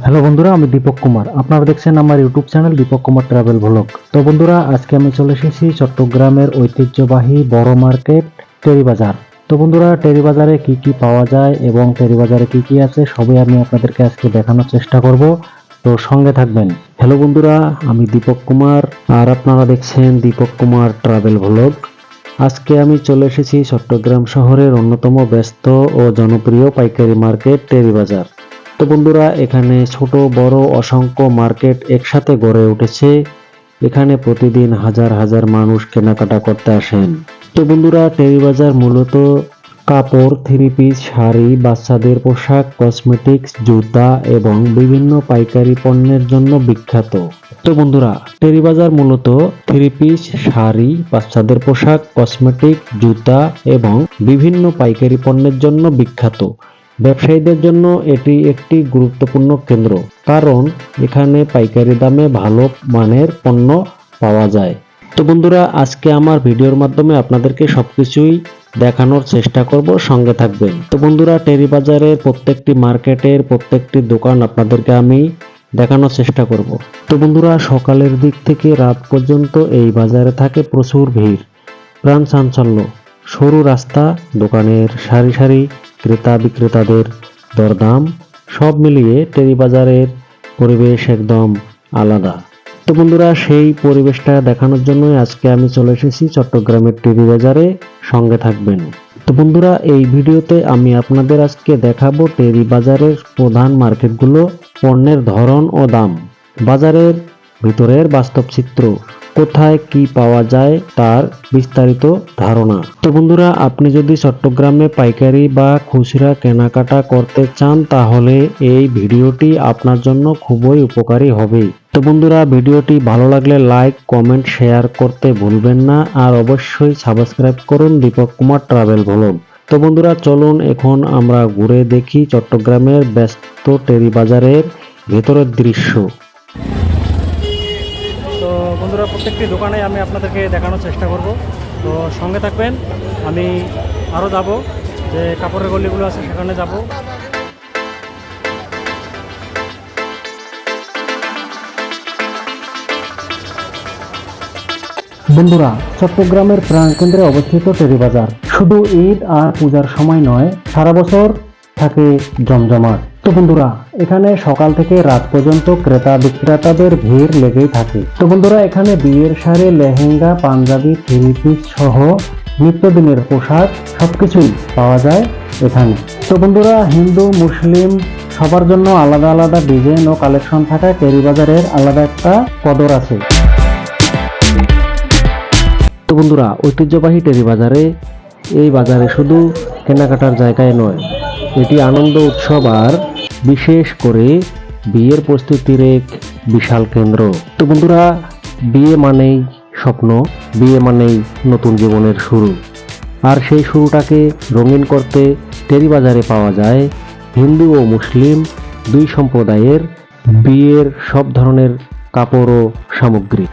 Hello বন্ধুরা, আমি দীপক কুমার। আপনারা দেখছেন আমার YouTube channel Deepak Kumar travel vlog. তো বন্ধুরা, আজকে আমি চলে এসেছি চট্টগ্রামের ঐতিহ্যবাহী বড় মার্কেট টেরি বাজার। তো বন্ধুরা, টেরি বাজারে কি কি পাওয়া যায় এবং টেরি বাজারে কি কি আছে সবই আমি আপনাদেরকে আজকে দেখানোর চেষ্টা করব। তো সঙ্গে থাকবেন। হ্যালো বন্ধুরা, আমি দীপক কুমার আর আপনারা দেখছেন দীপক কুমার ট্রাভেল ভ্লগ। আজকে আমি চলে এসেছি চট্টগ্রাম শহরের অন্যতম ব্যস্ত ও জনপ্রিয় পাইকারি মার্কেট টেরি বাজার। তো বন্ধুরা, এখানে ছোট বড় অসংখ্য মার্কেট একসাথে গড়ে উঠেছে। এখানে প্রতিদিন হাজার হাজার মানুষ কেনাকাটা করতে আসেন। তো বন্ধুরা, টেরি বাজার মূলত কাপড়, থ্রি পিস, শাড়ি, বাচ্চাদের পোশাক, কসমেটিক্স, জুতা এবং বিভিন্ন পাইকারি পণ্যের জন্য বিখ্যাত। তো বন্ধুরা, টেরি বাজার মূলত থ্রি পিস, শাড়ি, বাচ্চাদের পোশাক, কসমেটিক, জুতা এবং বিভিন্ন পাইকারি পণ্যের জন্য বিখ্যাত। ব্যবসায়ীদের জন্য এটি একটি গুরুত্বপূর্ণ কেন্দ্র, কারণ এখানে পাইকারি দামে ভালো মানের পণ্য পাওয়া যায়। তো বন্ধুরা, আজকে আমার ভিডিওর মাধ্যমে আপনাদেরকে সবকিছুই দেখানোর চেষ্টা করব, সঙ্গে থাকবেন। তো বন্ধুরা, টেরি বাজারের প্রত্যেকটি মার্কেটের প্রত্যেকটি দোকান আপনাদেরকে আমি দেখানোর চেষ্টা করব। তো বন্ধুরা, সকালের দিক থেকে রাত পর্যন্ত এই বাজারে থাকে প্রচুর ভিড়, প্রাণ চাঞ্চল্য, সরু রাস্তা, দোকানের সারি সারি, ক্রেতা বিক্রেতাদের দরদাম, সব মিলিয়ে টেরি বাজারের পরিবেশ একদম আলাদা। তো বন্ধুরা, সেই পরিবেশটা দেখানোর জন্যই আজকে আমি চলে এসেছি চট্টগ্রামের টেরি বাজারে, সঙ্গে থাকবেন। তো বন্ধুরা, এই ভিডিওতে আমি আপনাদের আজকে দেখাবো টেরি বাজারের প্রধান মার্কেটগুলো, পণ্যের ধরন ও দাম, বাজারের ভিতরের বাস্তব চিত্র, কোথায় কি পাওয়া যায় তার বিস্তারিত ধারণা। তো বন্ধুরা, আপনি যদি চট্টগ্রামে পাইকারি বা খুচরা কেনাকাটা করতে চান তাহলে এই ভিডিওটি আপনার জন্য খুবই উপকারী হবে। তো বন্ধুরা, ভিডিওটি ভালো লাগলে লাইক, কমেন্ট, শেয়ার করতে ভুলবেন না আর অবশ্যই সাবস্ক্রাইব করুন দীপক কুমার ট্রাভেল ভ্লগ। তো বন্ধুরা, চলুন এখন আমরা ঘুরে দেখি চট্টগ্রামের ব্যস্ত টেরি বাজারের ভেতরের দৃশ্য। তো বন্ধুরা, প্রত্যেকটি দোকানে আমি আপনাদেরকে দেখানোর চেষ্টা করব, তো সঙ্গে থাকবেন। আমি আরও যাব, যে কাপড়ের গলিগুলো আছে সেখানে যাব। বন্ধুরা, চট্টগ্রামের প্রাণকেন্দ্রে অবস্থিত টেরি বাজার শুধু ঈদ আর পূজার সময় নয়, সারা বছর থাকে জমজমাট। তো বন্ধুরা, এখানে সকাল থেকে রাত পর্যন্ত ক্রেতা বিক্রেতাদের ভিড় লেগেই থাকে। তো বন্ধুরা, এখানে বিয়ের শাড়ি, লেহেঙ্গা, পাঞ্জাবি, থ্রি পিস সহ নিত্যদিনের পোশাক সবকিছুই পাওয়া যায় এখানে। তো বন্ধুরা, হিন্দু মুসলিম সবার জন্য আলাদা আলাদা ডিজাইন ও কালেকশন থাকা টেরি বাজারের আলাদা একটা কদর আছে। তো বন্ধুরা, ঐতিহ্যবাহী টেরি বাজারে, এই বাজারে শুধু কেনাকাটার জায়গায় নয়, এটি আনন্দ উৎসব আর বিশেষ করে বিয়ের প্রস্তুতির এক বিশাল কেন্দ্র। তো বন্ধুরা, বিয়ে মানেই স্বপ্ন, বিয়ে মানেই নতুন জীবনের শুরু, আর সেই শুরুটাকে রঙিন করতে টেরি বাজারে পাওয়া যায় হিন্দু ও মুসলিম দুই সম্প্রদায়ের বিয়ের সব ধরনের কাপড় ও সামগ্রী।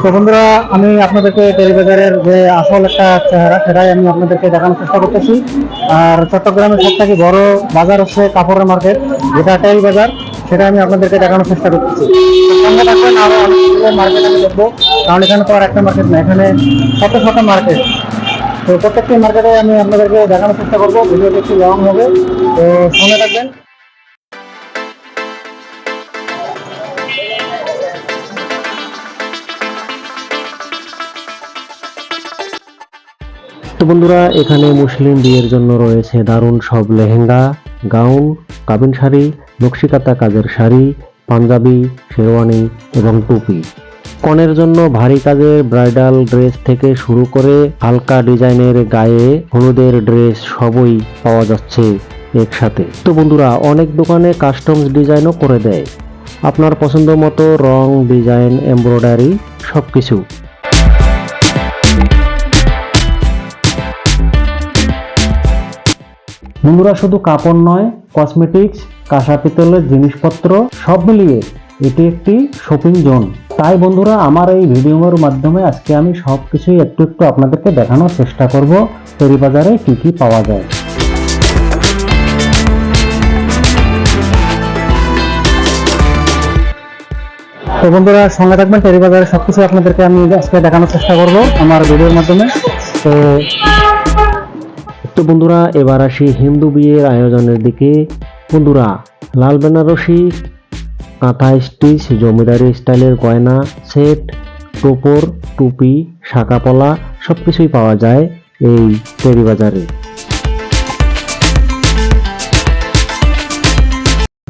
তো বন্ধুরা, আমি আপনাদেরকে টেরি বাজারের যে আসল একটা চেহারা সেটাই আমি আপনাদেরকে দেখানোর চেষ্টা করতেছি। আর চট্টগ্রামের সবথেকে বড় বাজার হচ্ছে কাপড়ের মার্কেট, যেটা টেরি বাজার, সেটা আমি আপনাদেরকে দেখানোর চেষ্টা করতেছি। সঙ্গে থাকবেন, আরো অনেকগুলো মার্কেট আমি দেখবো, কারণ এখানে তো আর একটা মার্কেট না, এখানে শত শত মার্কেট। তো প্রত্যেকটি মার্কেটে আমি আপনাদেরকে দেখানোর চেষ্টা করবো, ভিডিওটি একটু লং হবে, তো সঙ্গে থাকবেন। তো বন্ধুরা, এখানে মুসলিম বিয়ের জন্য রয়েছে দারুণ সব লেহেঙ্গা, গাউন, কাবিন শাড়ি, নকশিকাঁথা কাজের শাড়ি, পাঞ্জাবি, শেরওয়ানি এবং টুপি। কনের জন্য ভারী কাজের ব্রাইডাল ড্রেস থেকে শুরু করে হালকা ডিজাইনের গায়ে হলুদের ড্রেস সবই পাওয়া যাচ্ছে একসাথে। তো বন্ধুরা, অনেক দোকানে কাস্টমস ডিজাইনও করে দেয়, আপনার পছন্দ মতো রং, ডিজাইন, এমব্রয়ডারি সবকিছু। বন্ধুরা, শুধু কাপড় নয়, কসমেটিক্স, কাঁসা পিতলের জিনিসপত্র সব মিলিয়ে এটি একটি শপিং জোন। তাই বন্ধুরা আমার এই ভিডিওর মাধ্যমে আজকে আমি সবকিছুই একটু একটু আপনাদেরকে দেখানোর চেষ্টা করব টেরি বাজারে কি কি পাওয়া যায়। তো বন্ধুরা সঙ্গে থাকবেন, টেরি বাজারে সবকিছু আপনাদেরকে আমি আজকে দেখানোর চেষ্টা করব আমার ভিডিওর মাধ্যমে। তো বন্ধুরা এবার আসি হিন্দু বিয়ের আয়োজনের দিকে। বন্ধুরা লাল বেনারসি, কাঁথা স্টিচ, জমিদারি স্টাইলের গয়না সেট, টোপর, টুপি, শাঁকাপলা সবকিছুই পাওয়া যায় এই টেরি বাজারে।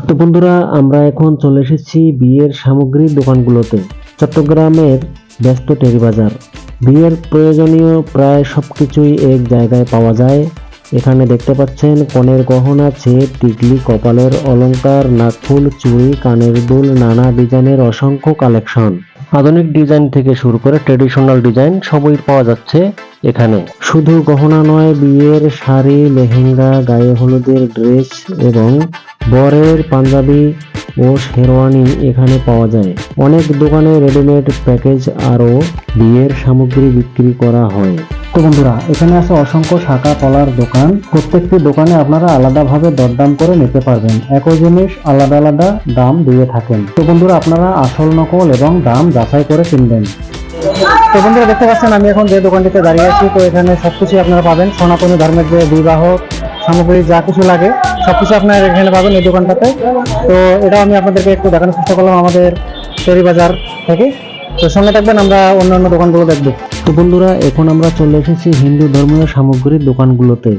তো বন্ধুরা আমরা এখন চলে এসেছি বিয়ের সামগ্রীর দোকানগুলোতে। চট্টগ্রামের ব্যস্ত টেরি বাজার। বিয়ের প্রয়োজনীয় প্রায় সবকিছুই এক জায়গায় পাওয়া যায়। এখানে দেখতে পাচ্ছেন কনের গহনা, ছেদ, টিকলি, কপালের অলংকার, নাকফুল, চুড়ি, কানের দুল, নানা ডিজাইনের অসংখ্য কালেকশন। আধুনিক ডিজাইন থেকে শুরু করে ট্রেডিশনাল ডিজাইন সবই পাওয়া যাচ্ছে এখানে। শুধু গহনা নয়, বিয়ের শাড়ি, লেহেঙ্গা, গায়ে হলুদের ড্রেস এবং বরের পাঞ্জাবি ও শেরওয়ানি এখানে পাওয়া যায়। অনেক দোকানে রেডিমেড প্যাকেজ আরও বিয়ের সামগ্রী বিক্রি করা হয়। তো বন্ধুরা এখানে আছে অসংখ্য শাঁখা পলার দোকান। প্রত্যেকটি দোকানে আপনারা আলাদাভাবে দরদাম করে নিতে পারবেন। একই জিনিস আলাদা আলাদা দাম দিয়ে থাকেন। তো বন্ধুরা আপনারা আসল নকল এবং দাম যাচাই করে কিনবেন। তো বন্ধুরা দেখতে পাচ্ছেন আমি এখন যে দোকানটিতে দাঁড়িয়ে আছি, তো এখানে সবকিছু আপনারা পাবেন। সনাতনী ধর্মের যে বিবাহ সামগ্রী যা কিছু লাগে সবকিছু আপনারা এখানে পাবেন এই দোকানটাতে। তো এটা আমি আপনাদেরকে একটু দেখানোর চেষ্টা করলাম আমাদের টেরি বাজার থেকে। তো সঙ্গে থাকবেন, আমরা অন্যান্য দোকানগুলো দেখব। তো বন্ধুরা এখন আমরা চলে এসেছি হিন্দু ধর্মীয় সামগ্রীর দোকানগুলোতে।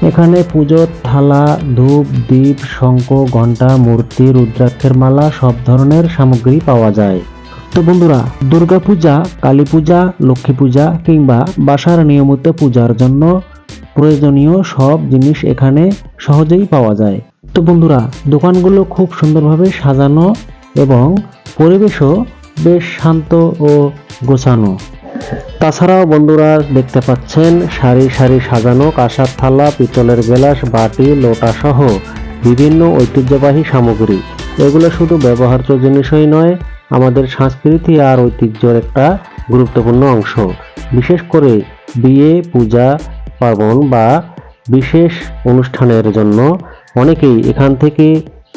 এখানে পুজোর থালা, ধূপ, দীপ, শঙ্খ, ঘণ্টা, মূর্তি, রুদ্রাক্ষের মালা সব ধরনের সামগ্রী পাওয়া যায়। তো বন্ধুরা দুর্গা পূজা, কালী পূজা, লক্ষ্মী পূজা কিংবা বাসার নিয়মিত পূজার জন্য প্রয়োজনীয় সব জিনিস এখানে সহজেই পাওয়া যায়। তো বন্ধুরা দোকানগুলো খুব সুন্দরভাবে সাজানো এবং পরিবেশও বেশ শান্ত ও গোছানো। তাছাড়াও বন্ধুরা দেখতে পাচ্ছেন সারি সারি সাজানো কাঁসার থালা, পিতলের গ্লাস, বাটি, লোটা সহ বিভিন্ন ঐতিহ্যবাহী সামগ্রী। এগুলো শুধু ব্যবহার্য জিনিসই নয়, আমাদের সংস্কৃতি আর ঐতিহ্যের একটা গুরুত্বপূর্ণ অংশ। বিশেষ করে বিয়ে, পূজা পার্বণ বা বিশেষ অনুষ্ঠানের জন্য অনেকেই এখান থেকে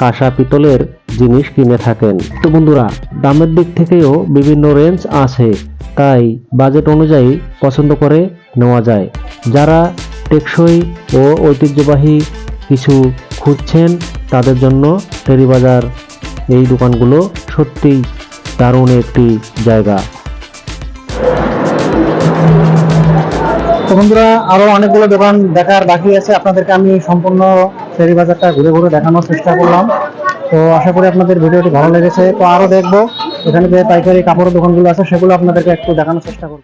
কাঁসা পিতলের জিনিস কিনে থাকেন। তো বন্ধুরা দামের দিক থেকেও বিভিন্ন রেঞ্জ আছে, তাই বাজেট অনুযায়ী পছন্দ করে নেওয়া যায়। যারা টেকসই ও ঐতিহ্যবাহী কিছু খুঁজছেন তাদের জন্য টেরি বাজার এই দোকানগুলো সত্যিই দারুণ একটি জায়গা। তো বন্ধুরা আরো অনেকগুলো দোকান দেখার বাকি আছে, আপনাদেরকে আমি সম্পূর্ণ টেরি বাজারটা ঘুরে ঘুরে দেখানোর চেষ্টা করলাম। তো আশা করি আপনাদের ভিডিওটি ভালো লেগেছে। তো আরো দেখবো এখানে যে পাইকারি কাপড়ের দোকানগুলো আছে সেগুলো আপনাদেরকে একটু দেখানোর চেষ্টা করব।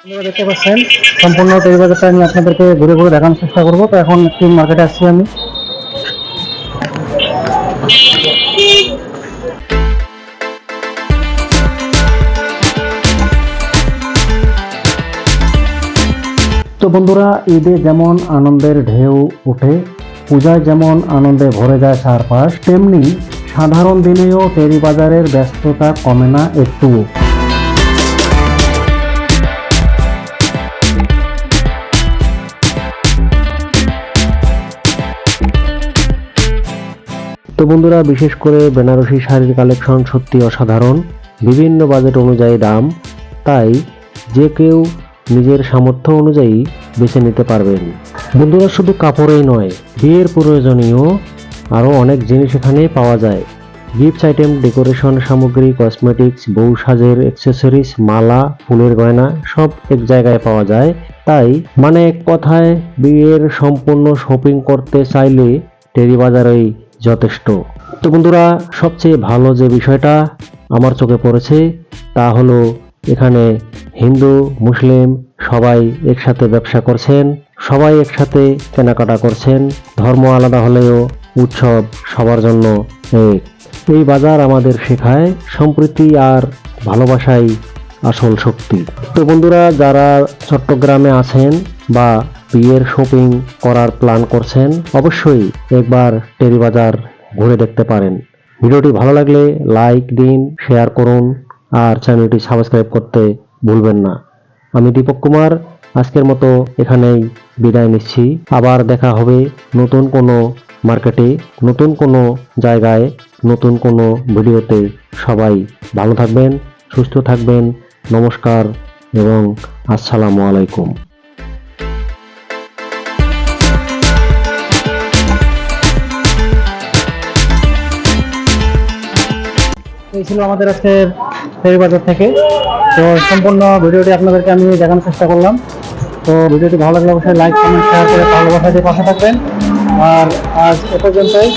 আপনারা দেখতে পাচ্ছেন সম্পূর্ণ টেরি বাজারটা আমি আপনাদেরকে ঘুরে ঘুরে দেখানোর চেষ্টা করব। তো এখন একটি মার্কেটে আসছি আমি। তো বন্ধুরা ঈদে যেমন আনন্দের ঢেউ ওঠে, পূজায় যেমন আনন্দে ভরে যায় চারপাশ, তেমনি সাধারণ দিনেও টেরি বাজারের ব্যস্ততা কমে না একটুও। তো বন্ধুরা বিশেষ করে বেনারসি শাড়ির কালেকশন সত্যি অসাধারণ, বিভিন্ন বাজেট অনুযায়ী দাম, তাই যে কেউ নিজের সামর্থ্য অনুযায়ী বেছে নিতে পারবেন। বন্ধুরা শুধু কাপড়েই নয়, বিয়ের প্রয়োজনীয় আরও অনেক জিনিস এখানে পাওয়া যায়। গিফট আইটেম, ডেকোরেশন সামগ্রী, কসমেটিক্স, বউ সাজের অ্যাক্সেসরিজ, মালা, ফুলের গয়না সব এক জায়গায় পাওয়া যায়। তাই মানে এক কথায় বিয়ের সম্পূর্ণ শপিং করতে চাইলে টেরি বাজারেই যথেষ্ট। তো বন্ধুরা সবচেয়ে ভালো যে বিষয়টা আমার চোখে পড়েছে তা হলো এখানে হিন্দু মুসলিম সবাই একসাথে ব্যবসা করছেন, সবাই একসাথে কেনাকাটা করছেন। ধর্ম আলাদা হলেও উৎসব সবার জন্য এক। এই বাজার আমাদের শেখায় সম্প্রীতি আর ভালোবাসাই আসল শক্তি। তো বন্ধুরা যারা চট্টগ্রামে আছেন বা বিয়ের শপিং করার প্ল্যান করছেন অবশ্যই একবার টেরি বাজার ঘুরে দেখতে পারেন। ভিডিওটি ভালো লাগলে লাইক দিন, শেয়ার করুন আর চ্যানেলটি সাবস্ক্রাইব করতে ভুলবেন না। আমি দীপক কুমার আজকের মতো এখানেই বিদায় নিচ্ছি। আবার দেখা হবে নতুন কোনো মার্কেটে, নতুন কোনো জায়গায়, নতুন কোনো ভিডিওতে। সবাই ভালো থাকবেন, সুস্থ থাকবেন। নমস্কার এবং আসসালামু আলাইকুম। এই ছিল আমাদের আজকের ফেরি বাজার থেকে। তো সম্পূর্ণ ভিডিওটি আপনাদেরকে আমি দেখানোর চেষ্টা করলাম। তো ভিডিওটি ভালো লাগলে অবশ্যই লাইক, কমেন্ট, শেয়ার করে ভালোবাসা দিয়ে পাশে থাকবেন। আর আজ এ পর্যন্তই।